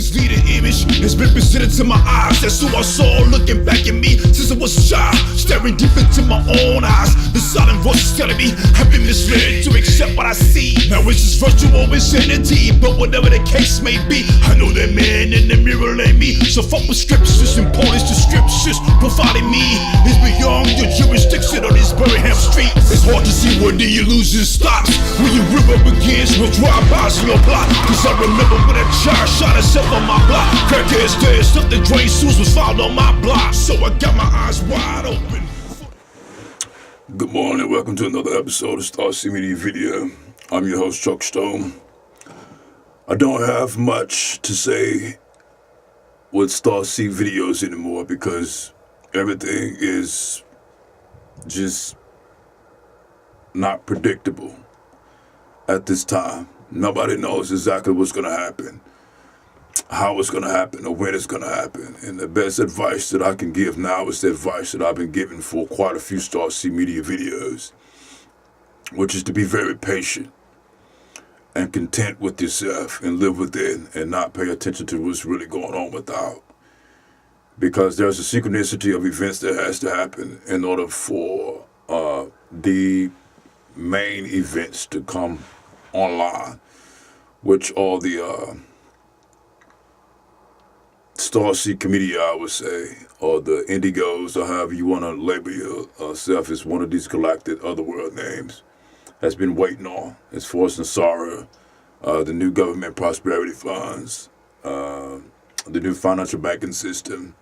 misleading image has been presented to my eyes. That's who I saw looking back at me since I was a child, staring deep into my own eyes. The silent voices telling me I've been misled to accept what I see. Now it's just virtual insanity, but whatever the case may be, I know that man in the mirror ain't me. So fuck with scriptures and Polish descriptions. Providing me is beyond your jurisdiction on this Birmingham street. It's hard to see where the illusion stops, when your river begins with drive-bys in your block. Cause I remember when a child shot himself on my block. Crackheads dead, something drained suits was found on my block. So I got my eyes wide open. Good morning, welcome to another episode of Star-Starseed Media Video. I'm your host, Chucc. I don't have much to say with Star-Starseed videos anymore because everything is just not predictable at this time. Nobody knows exactly what's going to happen, how it's going to happen, or when it's going to happen. And the best advice that I can give now is the advice that I've been giving for quite a few Star-Starseed Media videos, which is to be very patient and content with yourself and live within and not pay attention to what's really going on without. Because there's a synchronicity of events that has to happen in order for the main events to come online, which are the Star-Seed community, I would say, or the Indigos, or however you want to label yourself as one of these galactic otherworld names, has been waiting on, as far as Nasara, the new government prosperity funds, the new financial banking system,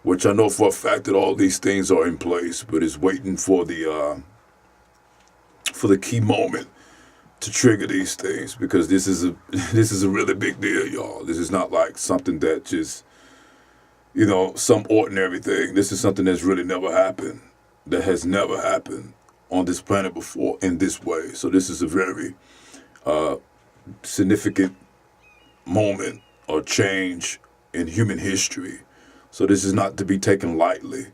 which I know for a fact that all these things are in place, but is waiting for the key moment to trigger these things, because this is a really big deal, y'all. This is not like something that just, some ordinary thing. This is something that's really never happened, that has never happened on this planet before in this way. So this is a very significant moment or change in human history. So this is not to be taken lightly,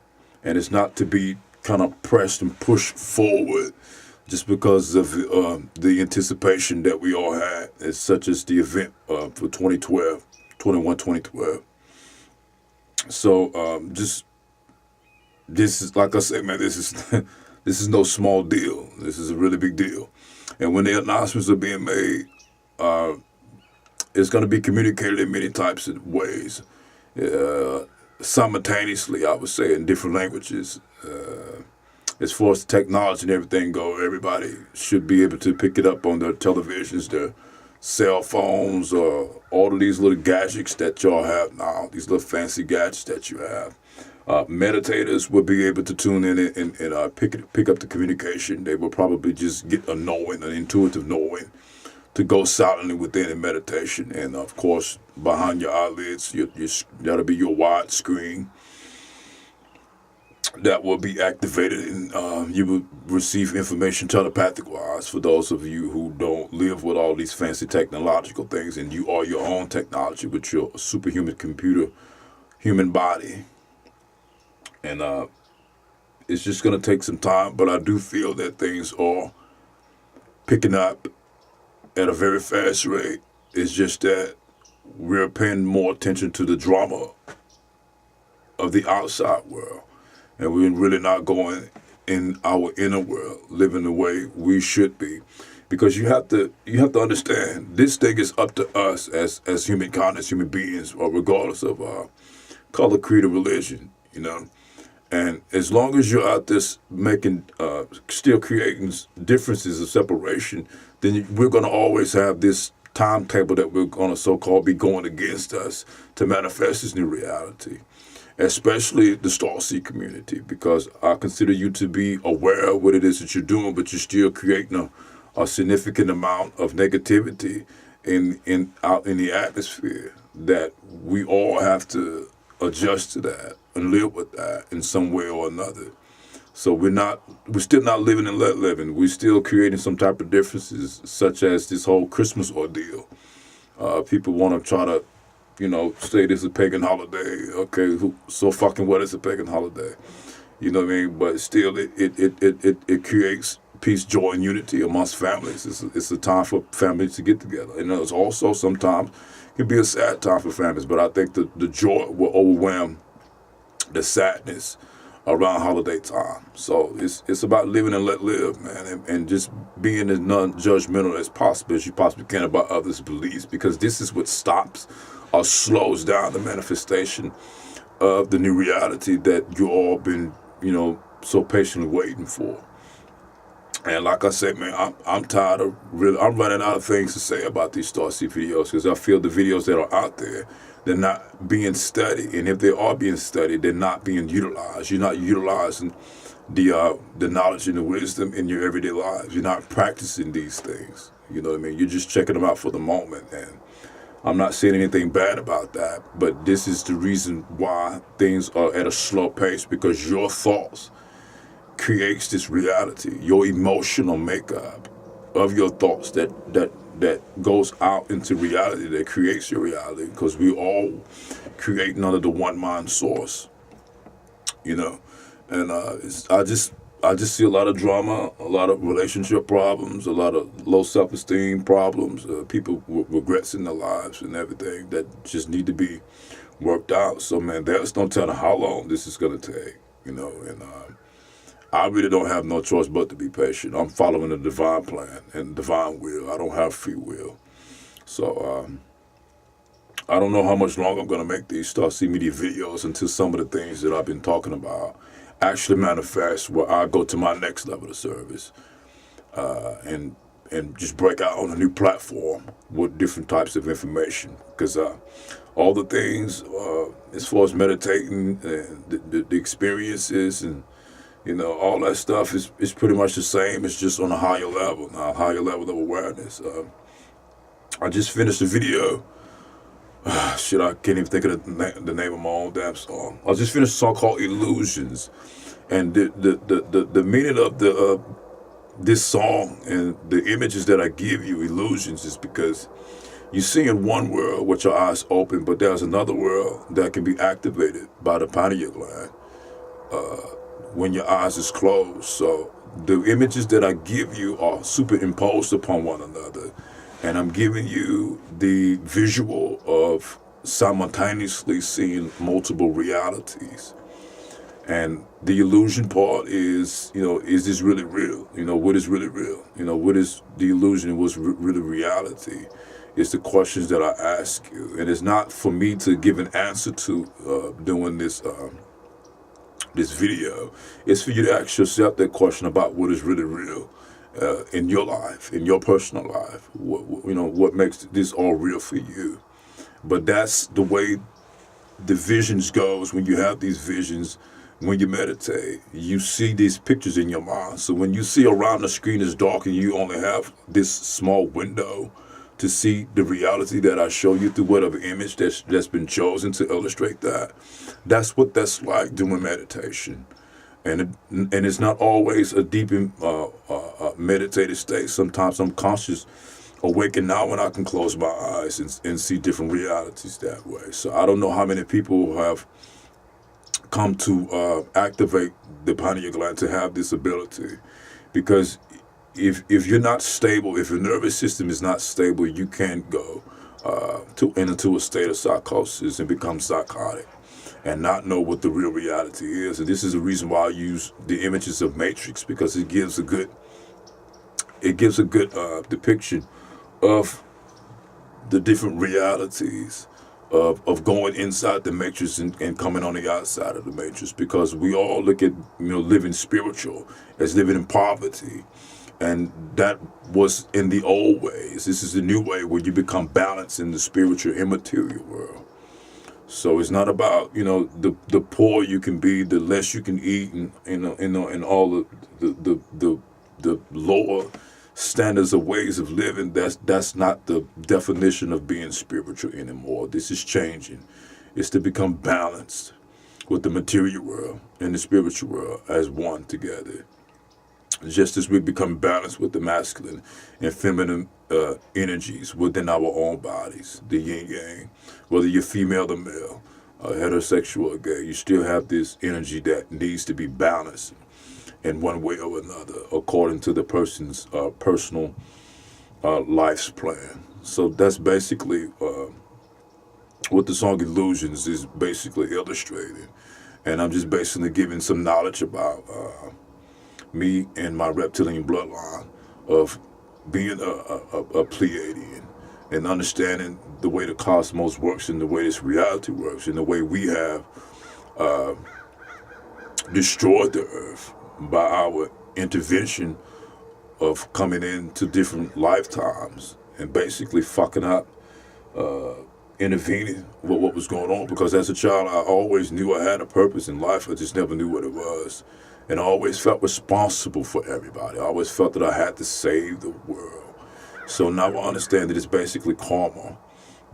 and it's not to be kind of pressed and pushed forward just because of the anticipation that we all had, as such as the event for 2012. So this is, like I said, man, this is no small deal. This is a really big deal. And when the announcements are being made, it's going to be communicated in many types of ways. Simultaneously, I would say, in different languages. As far as technology and everything go, everybody should be able to pick it up on their televisions, their cell phones, or all of these little gadgets that y'all have now, these little fancy gadgets that you have. Meditators will be able to tune in and pick up the communication. They will probably just get an intuitive knowing, to go silently within in meditation. And of course, behind your eyelids, that'll be your wide screen that will be activated, and you will receive information telepathic-wise. For those of you who don't live with all these fancy technological things, and you are your own technology with your superhuman computer, human body. And it's just going to take some time, but I do feel that things are picking up at a very fast rate. It's just that we're paying more attention to the drama of the outside world, and we're really not going in our inner world, living the way we should be. Because you have to understand, this thing is up to us as humankind, as human beings, or regardless of color, creed, or religion, And as long as you're out there still creating differences of separation, then we're going to always have this timetable that we're going to so-called be going against us to manifest this new reality, especially the Star-Seed community, because I consider you to be aware of what it is that you're doing, but you're still creating a significant amount of negativity out in the atmosphere that we all have to adjust to that and live with that in some way or another. So we're still not living and let living. We're still creating some type of differences, such as this whole Christmas ordeal. People want to try to, say this is a pagan holiday. Okay, so fucking what is a pagan holiday? You know what I mean? But still, it creates peace, joy, and unity amongst families. It's a time for families to get together. And it's also sometimes can be a sad time for families, but I think the joy will overwhelm the sadness around holiday time. So it's about living and let live, man, and just being as non-judgmental as possible as you possibly can about others' beliefs, because this is what stops or slows down the manifestation of the new reality that you all been, so patiently waiting for. And like I said, man, I'm tired of I'm running out of things to say about these Starseed videos, because I feel the videos that are out there, they're not being studied. And if they are being studied, they're not being utilized. You're not utilizing the knowledge and the wisdom in your everyday lives. You're not practicing these things. You know what I mean? You're just checking them out for the moment. And I'm not saying anything bad about that, but this is the reason why things are at a slow pace, because your thoughts creates this reality. Your emotional makeup of your thoughts that goes out into reality, that creates your reality, because we all creating under the one mind source, and I just see a lot of drama, a lot of relationship problems, a lot of low self-esteem problems, people with regrets in their lives and everything that just need to be worked out. So man, there's no telling how long this is going to take, and I really don't have no choice but to be patient. I'm following the divine plan and divine will. I don't have free will. So I don't know how much longer I'm going to make these Starseed Media videos until some of the things that I've been talking about actually manifest, where I go to my next level of service and just break out on a new platform with different types of information. Because all the things, as far as meditating, the experiences and all that stuff is pretty much the same. It's just on a higher level now, a higher level of awareness. I just finished a video. Shit, I can't even think of the name of my own damn song. I just finished a song called Illusions, and the meaning of this song and the images that I give you, illusions, is because you see in one world with your eyes open, but there's another world that can be activated by the pineal gland when your eyes is closed. So the images that I give you are superimposed upon one another, and I'm giving you the visual of simultaneously seeing multiple realities. And the illusion part is, is this really real? What is really real? What is the illusion and what's really reality? It's the questions that I ask you. And it's not for me to give an answer to doing this video. It's for you to ask yourself that question about what is really real in your life, in your personal life. What makes this all real for you? But that's the way the visions goes. When you have these visions, when you meditate, you see these pictures in your mind. So when you see around the screen is dark and you only have this small window to see the reality that I show you through whatever image that's been chosen to illustrate that. That's what that's like doing meditation. And it's not always a deep meditative state. Sometimes I'm conscious, awakened now when I can close my eyes and see different realities that way. So I don't know how many people have come to activate the pineal gland to have this ability, because if you're not stable, if your nervous system is not stable, you can't go into a state of psychosis and become psychotic and not know what the real reality is. And this is the reason why I use the images of Matrix, because it gives a good depiction of the different realities of going inside the matrix and coming on the outside of the matrix, because we all look at living spiritual as living in poverty, and that was in the old ways. This is the new way where you become balanced in the spiritual immaterial world. So it's not about the poor you can be, the less you can eat, and all the lower standards of ways of living. That's not the definition of being spiritual anymore. This is changing. It's to become balanced with the material world and the spiritual world as one together. Just as we become balanced with the masculine and feminine energies within our own bodies, the yin yang, whether you're female or male, heterosexual or gay, you still have this energy that needs to be balanced in one way or another, according to the person's personal life's plan. So that's basically what the song Illusions is basically illustrating. And I'm just basically giving some knowledge about me and my reptilian bloodline of being a Pleiadian and understanding the way the cosmos works and the way this reality works and the way we have destroyed the earth by our intervention of coming into different lifetimes and basically fucking up, intervening with what was going on. Because as a child, I always knew I had a purpose in life. I just never knew what it was. And I always felt responsible for everybody. I always felt that I had to save the world. So now I understand that it's basically karma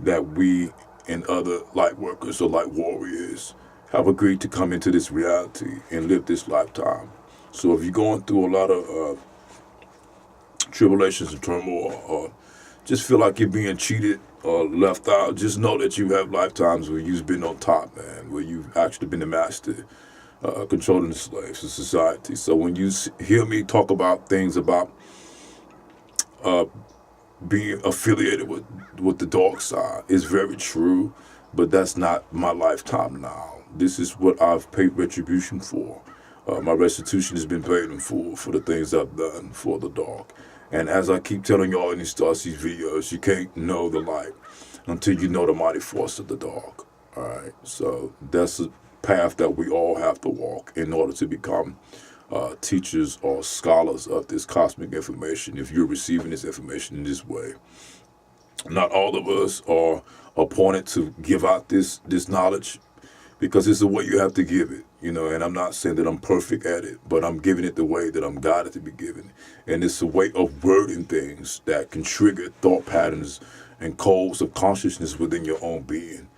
that we and other light workers or light warriors have agreed to come into this reality and live this lifetime. So if you're going through a lot of tribulations and turmoil, or just feel like you're being cheated or left out, just know that you have lifetimes where you've been on top, man, where you've actually been the master, controlling the slaves of society. So when you hear me talk about things about being affiliated with the dark side, it's very true, but that's not my lifetime now. This is what I've paid retribution for. My restitution has been paid in full for the things I've done for the dark. And as I keep telling y'all in these Star-Starseed videos, you can't know the light until you know the mighty force of the dark. All right, so that's a path that we all have to walk in order to become teachers or scholars of this cosmic information. If you're receiving this information in this way, not all of us are appointed to give out this knowledge, because it's the way you have to give it, you know. And I'm not saying that I'm perfect at it, but I'm giving it the way that I'm guided to be given. And it's a way of wording things that can trigger thought patterns and codes of consciousness within your own being.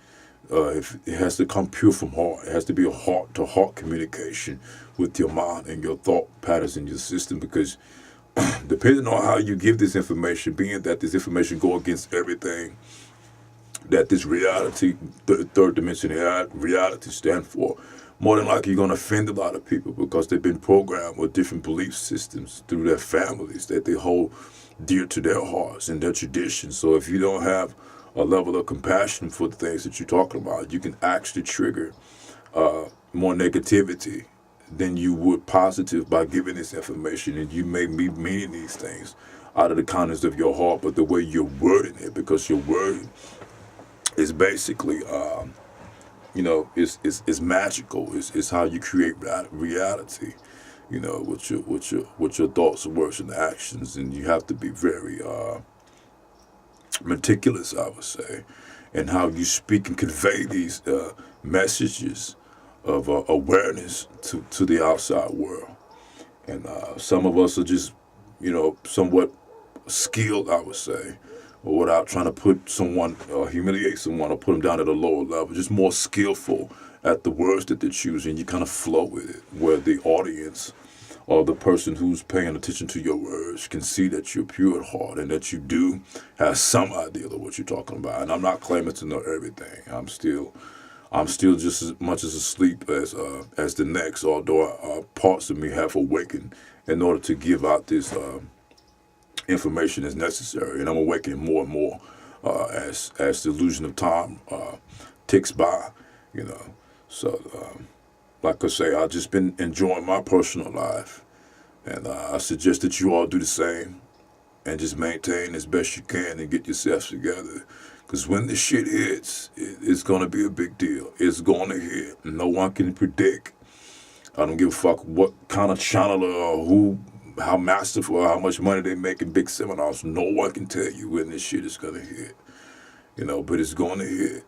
If it has to come pure from heart. It has to be a heart-to-heart communication with your mind and your thought patterns in your system, because depending on how you give this information, being that this information go against everything that this reality, third dimension reality stand for, more than likely you're going to offend a lot of people, because they've been programmed with different belief systems through their families that they hold dear to their hearts and their traditions. So if you don't have a level of compassion for the things that you're talking about, you can actually trigger more negativity than you would positive by giving this information. And you may be meaning these things out of the kindness of your heart, but the way you're wording it, because your wording is basically, it's magical. It's how you create reality, you know, with your thoughts and words and actions. And you have to be very meticulous, I would say, in how you speak and convey these messages of awareness to the outside world. And some of us are just, somewhat skilled, I would say, or without trying to put someone, humiliate someone or put them down at a lower level, just more skillful at the words that they're choosing. You kind of flow with it, where the audience or the person who's paying attention to your words can see that you're pure at heart and that you do have some idea of what you're talking about. And I'm not claiming to know everything. I'm still just as much as asleep as the next, although parts of me have awakened in order to give out this information as necessary. And I'm awakening more and more as the illusion of time ticks by, you know. So, like I say, I've just been enjoying my personal life. And I suggest that you all do the same and just maintain as best you can and get yourselves together. Because when this shit hits, it's going to be a big deal. It's going to hit. No one can predict. I don't give a fuck what kind of channeler or how masterful or how much money they make in big seminars. No one can tell you when this shit is going to hit. You know, but it's going to hit.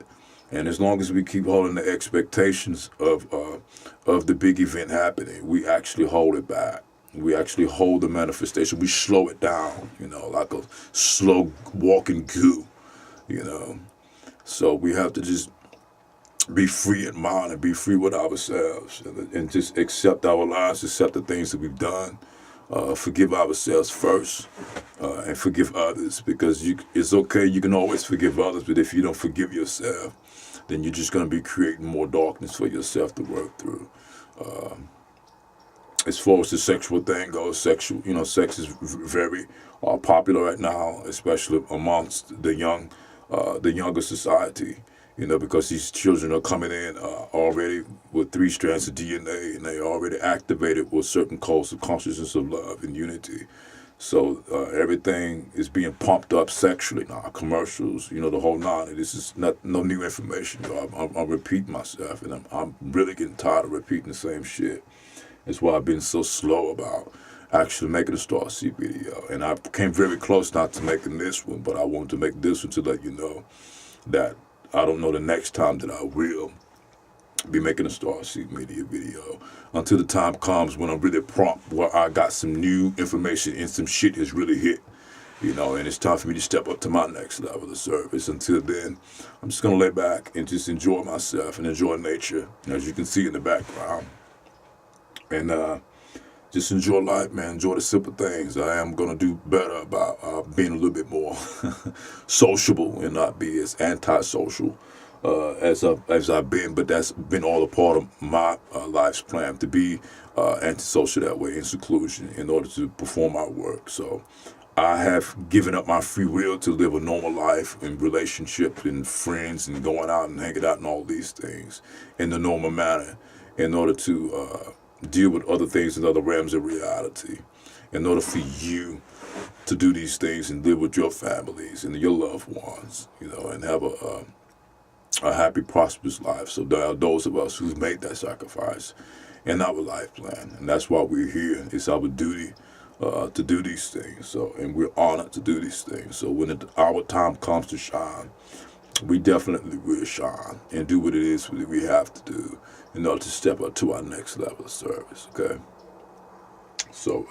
And as long as we keep holding the expectations of the big event happening, we actually hold it back. We actually hold the manifestation. We slow it down, like a slow walking goo, So we have to just be free in mind and be free with ourselves and just accept our lives, accept the things that we've done, forgive ourselves first, and forgive others, because it's okay. You can always forgive others, but if you don't forgive yourself, then you're just going to be creating more darkness for yourself to work through. As far as the sexual thing goes, sex is very popular right now, especially amongst the younger society. You know, because these children are coming in already with 3 strands of DNA, and they already activated with certain codes of consciousness of love and unity. So everything is being pumped up sexually now, commercials, you know, the whole nine. And this is not no new information. You know, I'm repeating myself, and I'm really getting tired of repeating the same shit. That's why I've been so slow about actually making a Star-Starseed video. And I came very close not to making this one, but I wanted to make this one to let you know that I don't know the next time that I will be making a Star-Starseed media video until the time comes when I'm really prompt, where I got some new information and some shit has really hit, you know, and it's time for me to step up to my next level of service. Until then, I'm just gonna lay back and just enjoy myself and enjoy nature, as you can see in the background, and just enjoy life, man. Enjoy the simple things. I am gonna do better about being a little bit more sociable and not be as antisocial as I've been. But that's been all a part of my life's plan, to be antisocial that way, in seclusion, in order to perform my work. So I have given up my free will to live a normal life in relationships and friends and going out and hanging out and all these things in the normal manner, in order to deal with other things in other realms of reality, in order for you to do these things and live with your families and your loved ones, you know, and have a happy, prosperous life. So there are those of us who've made that sacrifice in our life plan, and that's why we're here. It's our duty to do these things. So, and we're honored to do these things. So when our time comes to shine, we definitely will shine and do what it is that we have to do in order to step up to our next level of service, okay? So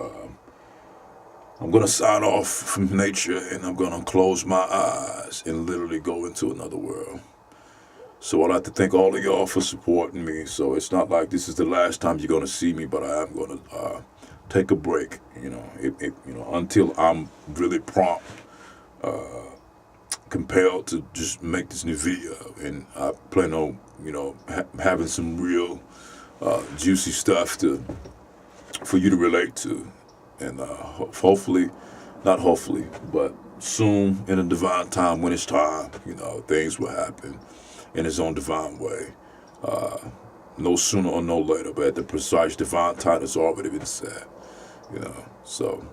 I'm gonna sign off from nature, and I'm gonna close my eyes and literally go into another world. So I'd like to thank all of y'all for supporting me. So it's not like this is the last time you're gonna see me, but I am gonna take a break, you know, until I'm really prompt, compelled to just make this new video. And I plan on, you know, having some real juicy stuff for you to relate to. And hopefully, not hopefully, but soon, in a divine time, when it's time, you know, things will happen in its own divine way. No sooner or no later, but at the precise divine time that's already been set, you know. So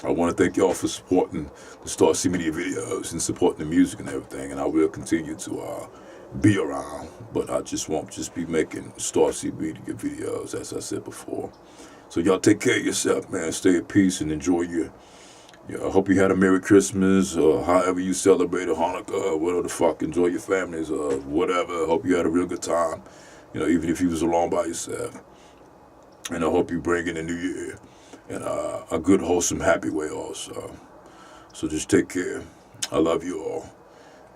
I want to thank y'all for supporting the Star-Starseed Media videos and supporting the music and everything, and I will continue to be around, but I just won't just be making Star-Starseed Media videos, as I said before. So y'all take care of yourself, man. Stay at peace and enjoy I hope you had a Merry Christmas, or however you celebrated Hanukkah, or whatever the fuck. Enjoy your families, or whatever. I hope you had a real good time, you know, even if you was alone by yourself. And I hope you bring in the new year in a good, wholesome, happy way also. So just take care. I love you all.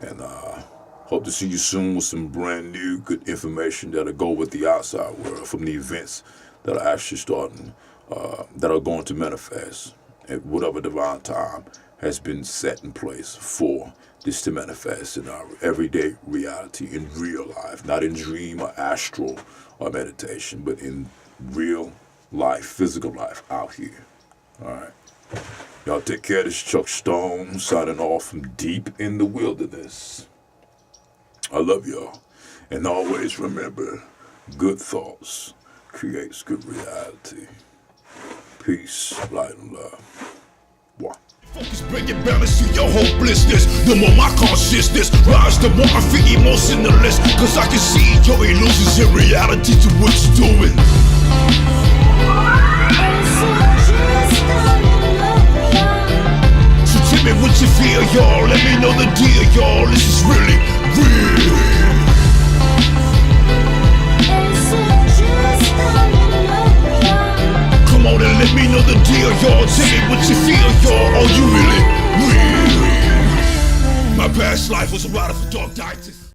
And hope to see you soon with some brand new good information that'll go with the outside world from the events that are actually starting, that are going to manifest at whatever divine time has been set in place for this to manifest in our everyday reality, in real life, not in dream or astral or meditation, but in real life, physical life out here. All right. Y'all take care. This is Chucc Stone signing off from deep in the wilderness. I love y'all. And always remember, good thoughts creates good reality. Peace, light, and love. One. Focus, bringing balance to your hopelessness. The more my consciousness rise, the more I feel emotionless. Cause I can see your illusions in reality to what you're doing. So tell me what you feel, y'all. Let me know the deal, y'all. This is really real. Come on and let me know the deal, y'all. Tell me what you feel, y'all. Are you really real? My past life was a ride for dog dieters.